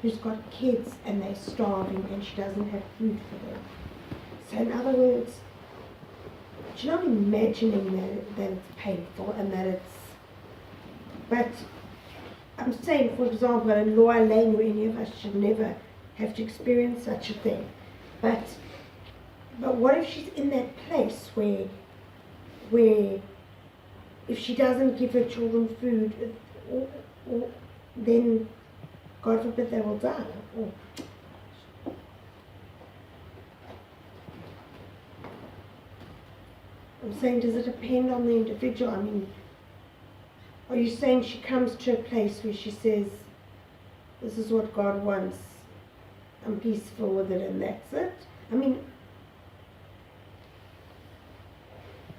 who's got kids and they're starving and she doesn't have food for them? So in other words, she's not imagining that it's painful and that it's... But I'm saying, for example, in Lower Lane, where any of us should never have to experience such a thing. But what if she's in that place where if she doesn't give her children food, or then, God forbid, they will die? Or, I'm saying, does it depend on the individual? I mean, are you saying she comes to a place where she says, this is what God wants, I'm peaceful with it and that's it? I mean,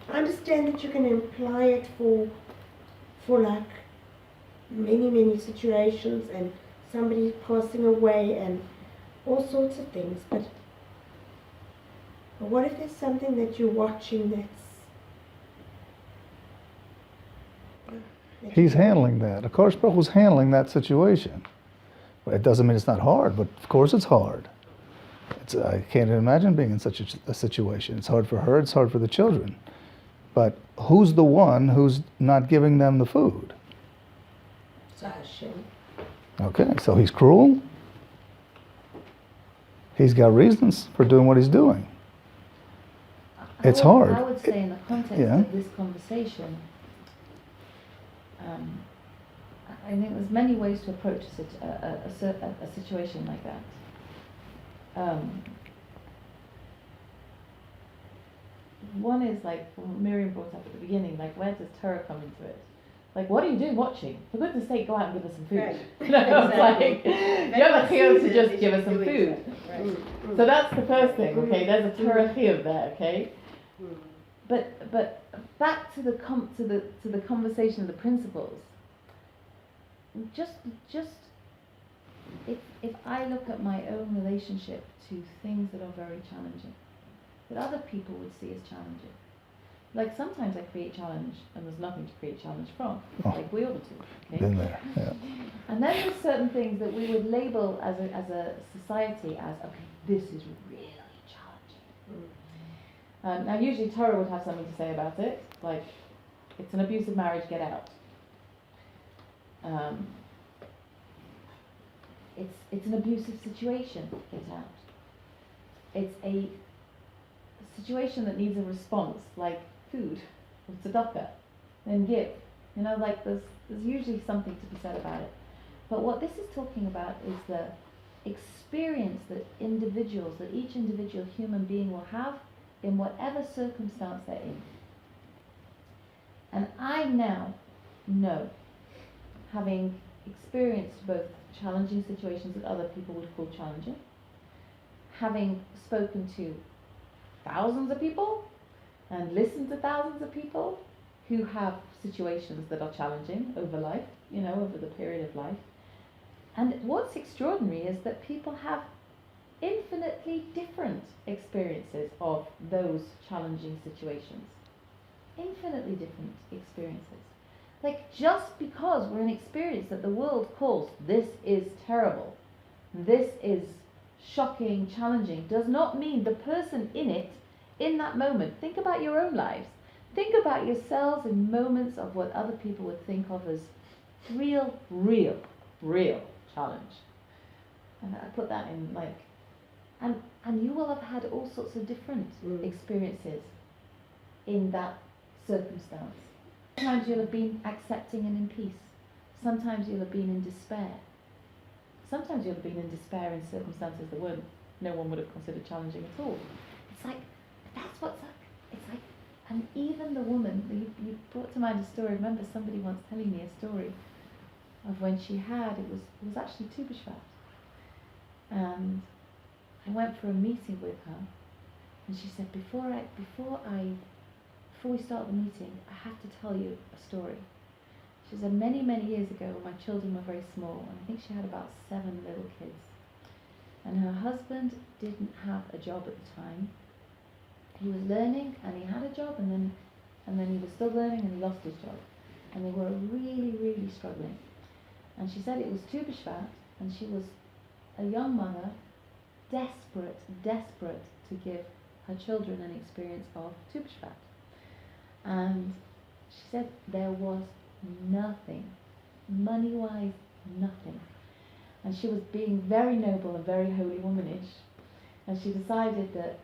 I understand that you can imply it for like many situations and somebody passing away and all sorts of things, but what if there's something that you're watching that's... He's handling that. Of course, Baruch was handling that situation. But it doesn't mean it's not hard, but of course it's hard. I can't imagine being in such a situation. It's hard for her, it's hard for the children. But who's the one who's not giving them the food? So Hashem. Okay, so he's cruel. He's got reasons for doing what he's doing. It's hard. I would say in the context Yeah. of this conversation, I think there's many ways to approach a situation like that. One is like what Miriam brought up at the beginning, like where does Torah come into it? Like, what are you doing watching? For goodness sake, go out and give us some food. Right. You know, Exactly. it's like, you have a chiyuv to just give us some food. Right. So that's the first thing, okay? There's a Torah chiyuv there, okay? Mm. But back to the conversation of the principles. Just if I look at my own relationship to things that are very challenging, that other people would see as challenging. Like sometimes I create challenge and there's nothing to create challenge from, Oh. like we all do. Okay? Been there, yeah. And then there's certain things that we would label as a society as, okay, this is really challenging. Now usually Torah would have something to say about it, like, it's an abusive marriage, get out. it's an abusive situation, get out. It's a situation that needs a response, like food or tzedakah, then give. You know, like there's usually something to be said about it. But what this is talking about is the experience that each individual human being will have in whatever circumstance they're in. And I now know, having experienced both challenging situations that other people would call challenging, having spoken to thousands of people and listened to thousands of people who have situations that are challenging over life, you know, over the period of life. And what's extraordinary is that people have infinitely different experiences of those challenging situations. Infinitely different experiences. Like, just because we're in an experience that the world calls, this is terrible, this is shocking, challenging, does not mean the person in it, in that moment, think about your own lives. Think about yourselves in moments of what other people would think of as real challenge. And I put that in like, and you will have had all sorts of different experiences in that circumstance. Sometimes you'll have been accepting and in peace. Sometimes you'll have been in despair. Sometimes you'll have been in despair in circumstances that no one would have considered challenging at all. It's like, that's what's like, it's like, and even the woman, you brought to mind a story. I remember somebody once telling me a story of when she had, it was actually Tu B'Shvat. And I went for a meeting with her, and she said, before we start the meeting, I have to tell you a story. She said, many years ago, when my children were very small, and I think she had about 7 little kids, and her husband didn't have a job at the time. He was learning, and he had a job, and then he was still learning, and he lost his job. And they were really struggling. And she said it was Tu B'Shvat, and she was a young mother, desperate to give her children an experience of Tu B'Shvat. And she said there was nothing, money-wise, nothing. And she was being very noble and very holy womanish, and she decided that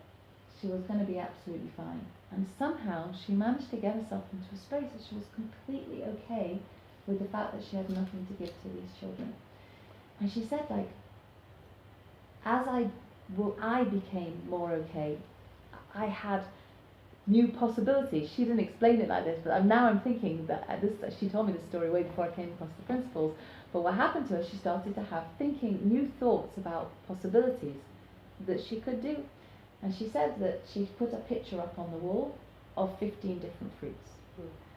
she was going to be absolutely fine. And somehow she managed to get herself into a space that she was completely okay with the fact that she had nothing to give to these children. And she said, like, as I became more okay, I had new possibilities. She didn't explain it like this, but now I'm thinking that she told me this story way before I came across the principles. But what happened to her, she started to have new thoughts about possibilities that she could do. And she said that she put a picture up on the wall of 15 different fruits.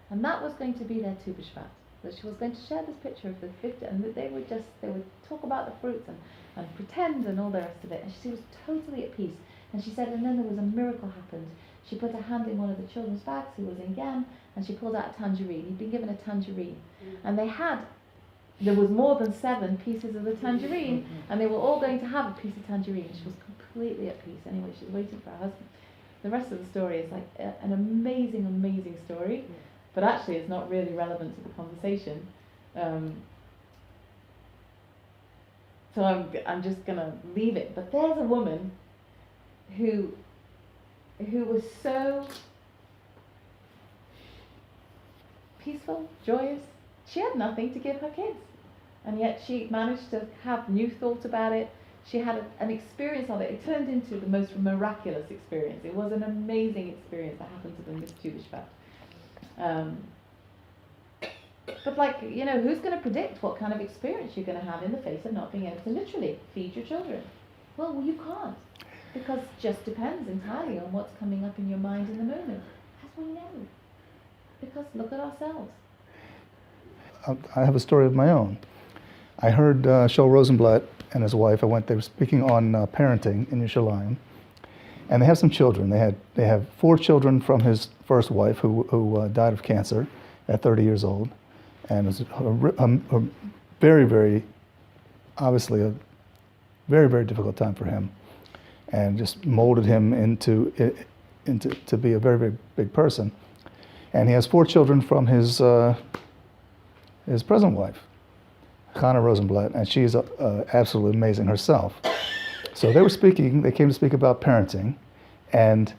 And that was going to be their Tu B'Shvat. That she was going to share this picture of the 50, and they would talk about the fruits and pretend and all the rest of it. And she was totally at peace. And she said, and then there was a miracle happened. She put her hand in one of the children's bags who was in Gam, and she pulled out a tangerine. He'd been given a tangerine. And there was more than 7 pieces of the tangerine, and they were all going to have a piece of tangerine. She was completely at peace. Anyway, she was waiting for her husband. The rest of the story is like an amazing story, but actually it's not really relevant to the conversation. So I'm just going to leave it. But there's a woman who was so peaceful, joyous. She had nothing to give her kids, and yet she managed to have new thoughts about it. She had an experience of it. It turned into the most miraculous experience. It was an amazing experience that happened to them with Tu B'Shvat. But like, you know, who's going to predict what kind of experience you're going to have in the face of not being able to literally feed your children? Well, you can't, because it just depends entirely on what's coming up in your mind in the moment, as we know. Because look at ourselves. I have a story of my own. I heard Shel Rosenblatt and his wife. They were speaking on parenting in Yerushalayim, and they have some children. They have 4 children from his first wife, who died of cancer at 30 years old, and it was a very obviously a very difficult time for him, and just molded him into to be a very big person. And he has 4 children from his present wife, Chana Rosenblatt, and she is absolutely amazing herself. So they were speaking, they came to speak about parenting, and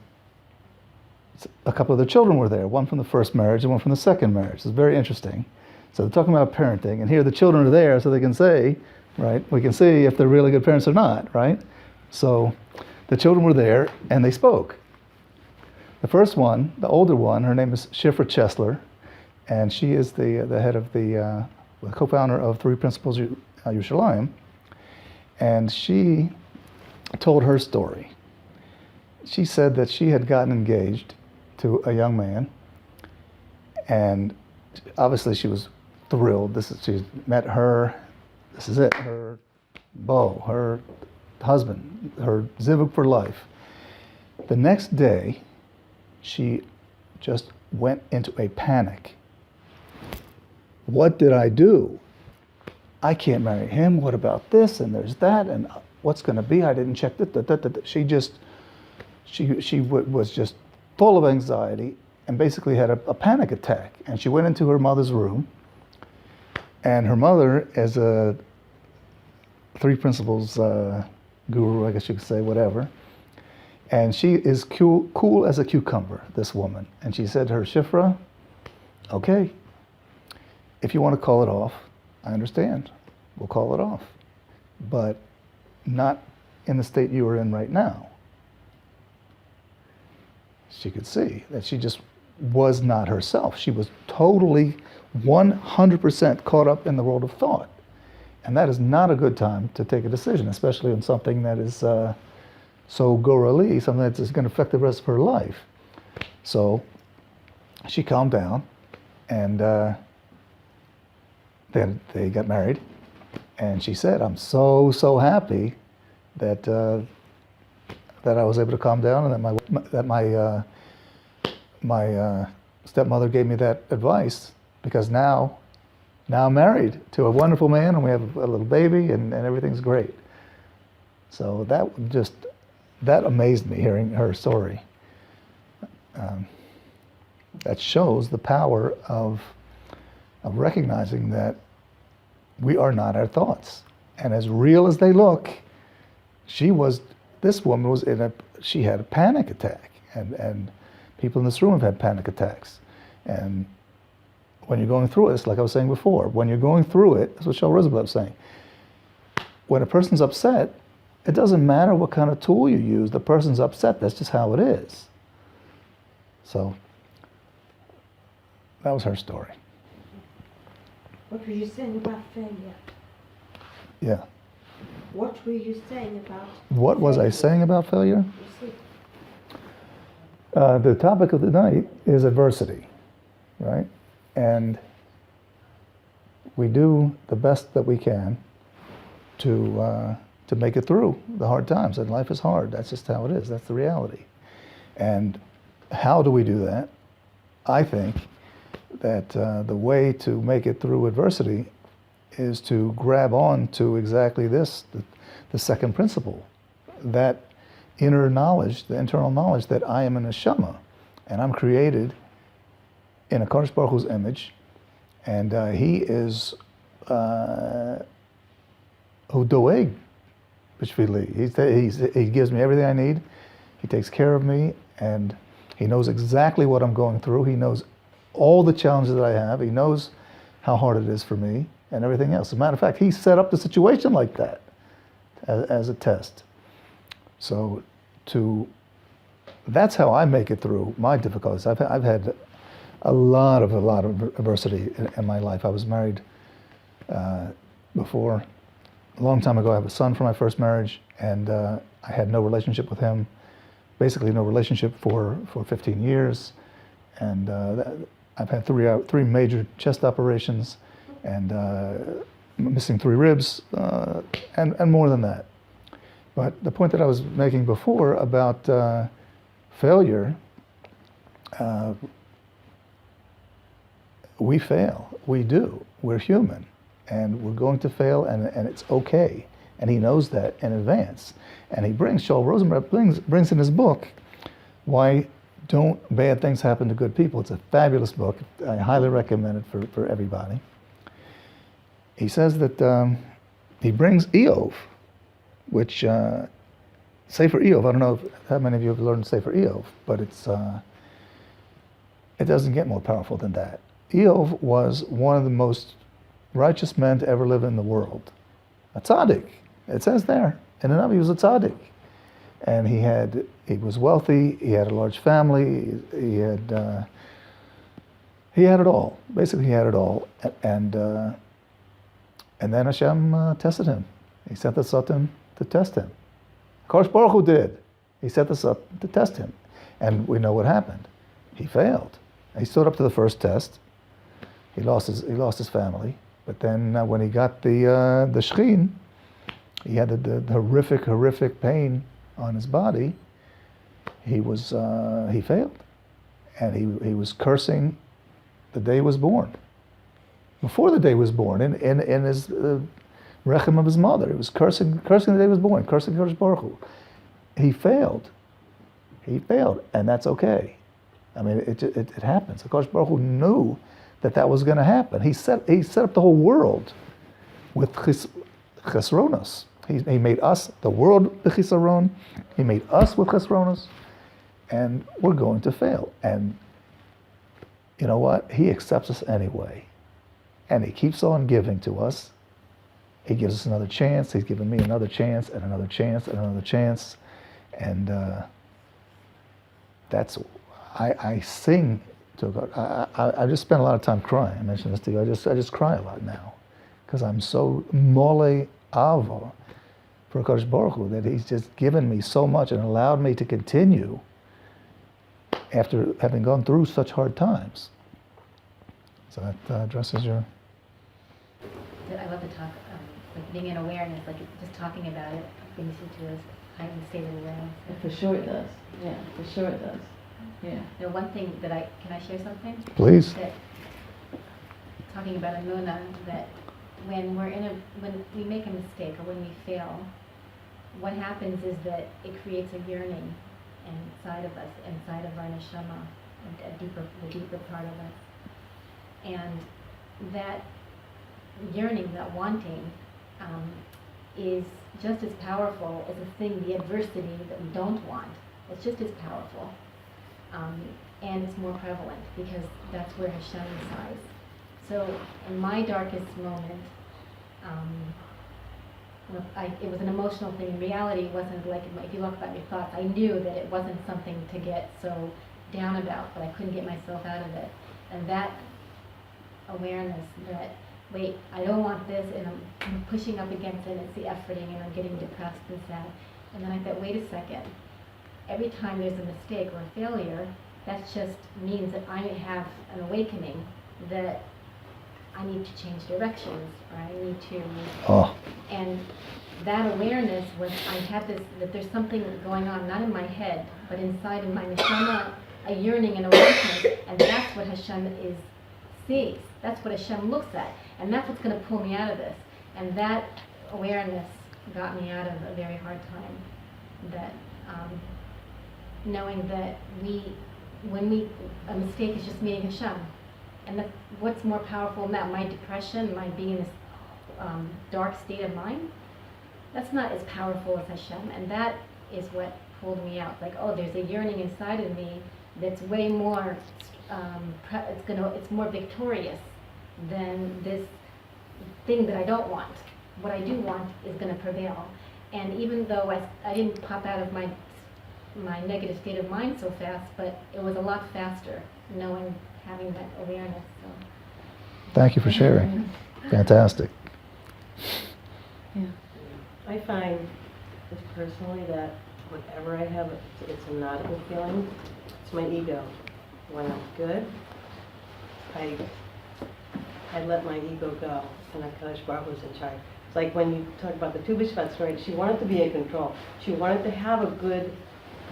a couple of their children were there, one from the first marriage and one from the second marriage. It's very interesting. So they're talking about parenting, and here the children are there so they can say, right, we can see if they're really good parents or not, right? So the children were there, and they spoke. The first one, the older one, her name is Shifra Chesler, and she is the head of the co-founder of Three Principles Yerushalayim, and she told her story. She said that she had gotten engaged to a young man, and obviously she was thrilled. She met her, this is it, her beau, her husband, her zivug for life. The next day, she just went into a panic. What did I do? I can't marry him. What about this? And there's that. And what's going to be? I didn't check that. She was just full of anxiety and basically had a panic attack. And she went into her mother's room. And her mother, as a Three Principles guru, I guess you could say, whatever. And she is cool as a cucumber, this woman. And she said to her, Shifra, okay, if you want to call it off, I understand. We'll call it off. But not in the state you are in right now. She could see that she just was not herself. She was totally 100% caught up in the world of thought. And that is not a good time to take a decision, especially on something that is so gorally, something that's going to affect the rest of her life. So she calmed down, and then they got married. And she said, I'm so happy that that I was able to calm down, and that my stepmother gave me that advice, because now I'm married to a wonderful man, and we have a little baby, and everything's great. So that amazed me, hearing her story. That shows the power of recognizing that we are not our thoughts. And as real as they look, this woman she had a panic attack. And people in this room have had panic attacks. And when you're going through it, it's like I was saying before, when you're going through it, that's what Shel Rosenblatt was saying. When a person's upset, it doesn't matter what kind of tool you use, the person's upset, that's just how it is. So, that was her story. What were you saying about failure? Yeah. What were you saying about What was I saying about failure? The topic of the night is adversity, right? And we do the best that we can to make it through the hard times. And life is hard. That's just how it is. That's the reality. And how do we do that? I think that the way to make it through adversity is to grab on to exactly this, the second principle, that inner knowledge, the internal knowledge that I am a neshama, and I'm created in a Kadosh Baruch Hu's image, and he is hu doeg b'shvili. He gives me everything I need. He takes care of me, and he knows exactly what I'm going through. He knows all the challenges that I have. He knows how hard it is for me and everything else. As a matter of fact, he set up the situation like that as a test. So that's how I make it through my difficulties. I've had a lot of adversity in my life. I was married before, a long time ago. I have a son from my first marriage, and I had no relationship with him, basically no relationship for 15 years. And I've had three major chest operations, and missing 3 ribs, and more than that. But the point that I was making before about failure, we fail. We do. We're human. And we're going to fail, and it's okay. And he knows that in advance. And he Shel Rosenblatt brings in his book, Why Don't Bad Things Happen to Good People? It's a fabulous book. I highly recommend it for everybody. he says that he brings Eov, which Sefer Eov. I don't know how many of you have learned Sefer Eov, but it doesn't get more powerful than that. Eov was one of the most righteous men to ever live in the world. A tzaddik. It says there. In the Navi, he was a tzaddik. And he was wealthy, he had a large family, he had it all. Basically, he had it all. And then Hashem tested him. He sent the Satan to test him. Kosh Baruch Hu did. He set this up to test him. And we know what happened. He failed. He stood up to the first test. He lost his family. But then when he got the shechin, he had the horrific pain on his body. He failed. And he was cursing the day he was born. Before the day he was born, in his rechem of his mother, he was cursing the day he was born, cursing Kosh Baruch Hu. He failed, and that's okay. I mean, it happens. Kosh Baruch Hu knew that was going to happen. He set up the whole world with chesronos. He made us, the world, b'chisaron. He made us with chesronos, and we're going to fail. And you know what? He accepts us anyway. And he keeps on giving to us. He gives us another chance. He's given me another chance and another chance and another chance. And I sing to God. I just spend a lot of time crying. I mentioned this to you. I just cry a lot now. Because I'm so mole avo for Kosh Baruch Hu that he's just given me so much and allowed me to continue after having gone through such hard times. So that addresses your... I love the talk, like being in awareness, like just talking about it brings you to a heightened state of awareness. For sure it does. Yeah, for sure it does. Yeah. You know, one thing that can I share something? Please. That, talking about Emunah, that when we make a mistake or when we fail, what happens is that it creates a yearning inside of us, inside of our neshama, the deeper part of us. And that yearning, that wanting, is just as powerful as the adversity that we don't want. It's just as powerful. And it's more prevalent because that's where Hashem resides. So in my darkest moment, it was an emotional thing. In reality, it wasn't like, if you look about your thoughts, I knew that it wasn't something to get so down about, but I couldn't get myself out of it. And that awareness that, wait, I don't want this, and I'm pushing up against it, and it's the efforting, and I'm getting depressed and sad. And then I thought, wait a second. Every time there's a mistake or a failure, that just means that I have an awakening that I need to change directions, or I need to... Oh. And that awareness was, I had this, that there's something going on, not in my head, but inside in my neshama, a yearning and awakening, and that's what Hashem sees. That's what Hashem looks at, and that's what's going to pull me out of this. And that awareness got me out of a very hard time. That knowing that a mistake is just meeting Hashem, and that what's more powerful than that? My depression, my being in this dark state of mind, that's not as powerful as Hashem, and that is what pulled me out. Like, oh, there's a yearning inside of me that's way more. It's more victorious than this thing that I don't want. What I do want is going to prevail. And even though I didn't pop out of my negative state of mind so fast, but it was a lot faster having that awareness. So. Thank you for sharing. Fantastic. Yeah. I find, just personally, that whatever I have, it's not a good feeling. It's my ego. When I'm good, I let my ego go, and Hakadosh Baruch Hu was in charge. It's like when you talk about the Tu B'Shvat story, she wanted to be in control. She wanted to have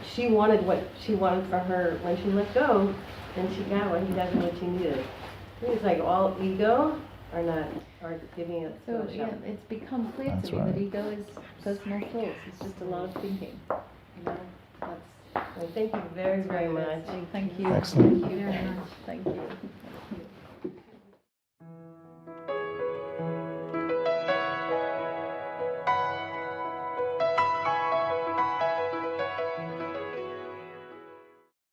she wanted what she wanted for her. When she let go, then she got what she needed. I think it's like all ego are giving it to So Hashem. yeah, it's become clear That's to me right. that ego is personal thoughts. It's just a lot of thinking. You know, that's Thank you very, very much. Thank you. Excellent. Thank you very much. Thank you.